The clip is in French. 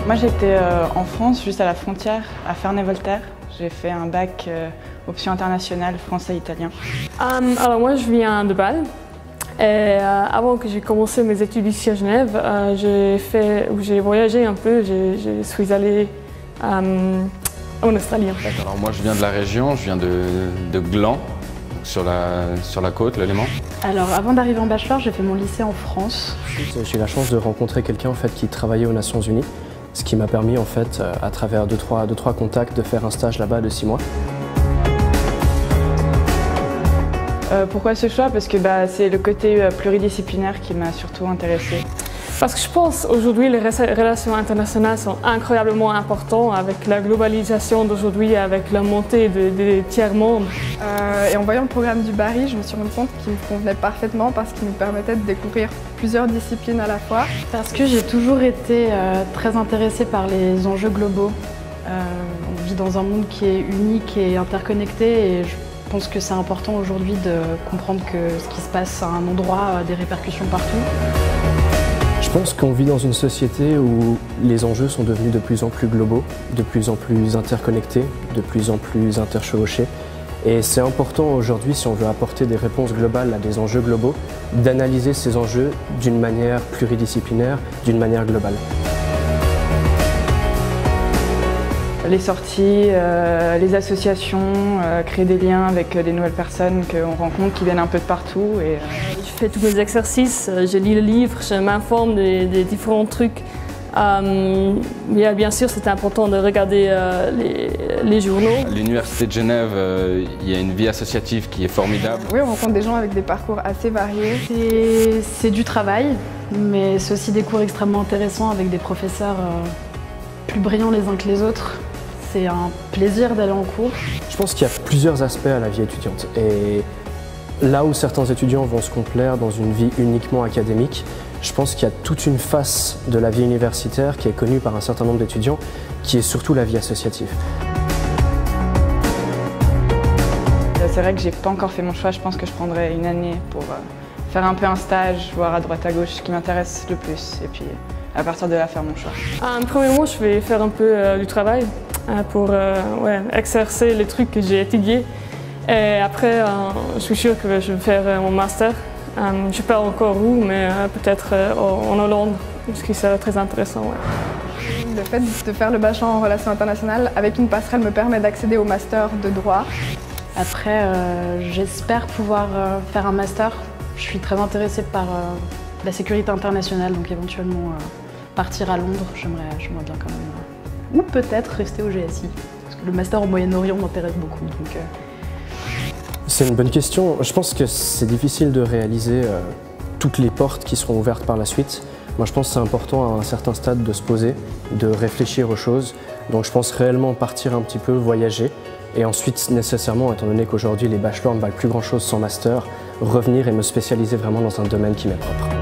Moi j'étais en France, juste à la frontière, à Ferney-Voltaire. J'ai fait un bac option internationale français-italien. Alors moi je viens de Bâle. Et avant que j'ai commencé mes études ici à Genève, j'ai voyagé un peu, je suis allée en Australie en fait. Alors moi je viens de la région, je viens de Gland, sur la côte, le Léman. Alors avant d'arriver en bachelor, j'ai fait mon lycée en France. J'ai eu la chance de rencontrer quelqu'un en fait, qui travaillait aux Nations Unies, ce qui m'a permis en fait, à travers deux, trois contacts de faire un stage là-bas de 6 mois. Pourquoi ce choix? Parce que c'est le côté pluridisciplinaire qui m'a surtout intéressée. Parce que je pense aujourd'hui les relations internationales sont incroyablement importantes avec la globalisation d'aujourd'hui, avec la montée des tiers-mondes. Et en voyant le programme du Barry, je me suis rendu compte qu'il me convenait parfaitement parce qu'il me permettait de découvrir plusieurs disciplines à la fois. Parce que j'ai toujours été très intéressée par les enjeux globaux. On vit dans un monde qui est unique et interconnecté et je pense que c'est important aujourd'hui de comprendre que ce qui se passe à un endroit a des répercussions partout. Je pense qu'on vit dans une société où les enjeux sont devenus de plus en plus globaux, de plus en plus interconnectés, de plus en plus interchevauchés. Et c'est important aujourd'hui, si on veut apporter des réponses globales à des enjeux globaux, d'analyser ces enjeux d'une manière pluridisciplinaire, d'une manière globale. Les sorties, les associations, créer des liens avec des nouvelles personnes qu'on rencontre qui viennent un peu de partout. Je fais tous mes exercices, je lis le livre, je m'informe des différents trucs. Bien sûr, c'est important de regarder les journaux. À l'Université de Genève, il y a une vie associative qui est formidable. Oui, on rencontre des gens avec des parcours assez variés. C'est du travail, mais c'est aussi des cours extrêmement intéressants avec des professeurs plus brillants les uns que les autres. C'est un plaisir d'aller en cours. Je pense qu'il y a plusieurs aspects à la vie étudiante. Et là où certains étudiants vont se complaire dans une vie uniquement académique, je pense qu'il y a toute une face de la vie universitaire qui est connue par un certain nombre d'étudiants, qui est surtout la vie associative. C'est vrai que j'ai pas encore fait mon choix, je pense que je prendrai une année pour faire un peu un stage, voir à droite à gauche ce qui m'intéresse le plus, et puis à partir de là faire mon choix. Premièrement, je vais faire un peu du travail pour exercer les trucs que j'ai étudiés. Et après, je suis sûre que je vais faire mon master. Je ne sais pas encore où, mais peut-être en Hollande, ce qui serait très intéressant. Ouais. Le fait de faire le bachelor en relations internationales avec une passerelle me permet d'accéder au master de droit. Après, j'espère pouvoir faire un master. Je suis très intéressée par la sécurité internationale, donc éventuellement partir à Londres, j'aimerais bien quand même. Ou peut-être rester au GSI, parce que le master au Moyen-Orient m'intéresse beaucoup. Donc, C'est une bonne question. Je pense que c'est difficile de réaliser toutes les portes qui seront ouvertes par la suite. Moi, je pense que c'est important à un certain stade de se poser, de réfléchir aux choses. Donc je pense réellement partir un petit peu, voyager. Et ensuite, nécessairement, étant donné qu'aujourd'hui les bachelors ne valent plus grand-chose sans master, revenir et me spécialiser vraiment dans un domaine qui m'est propre.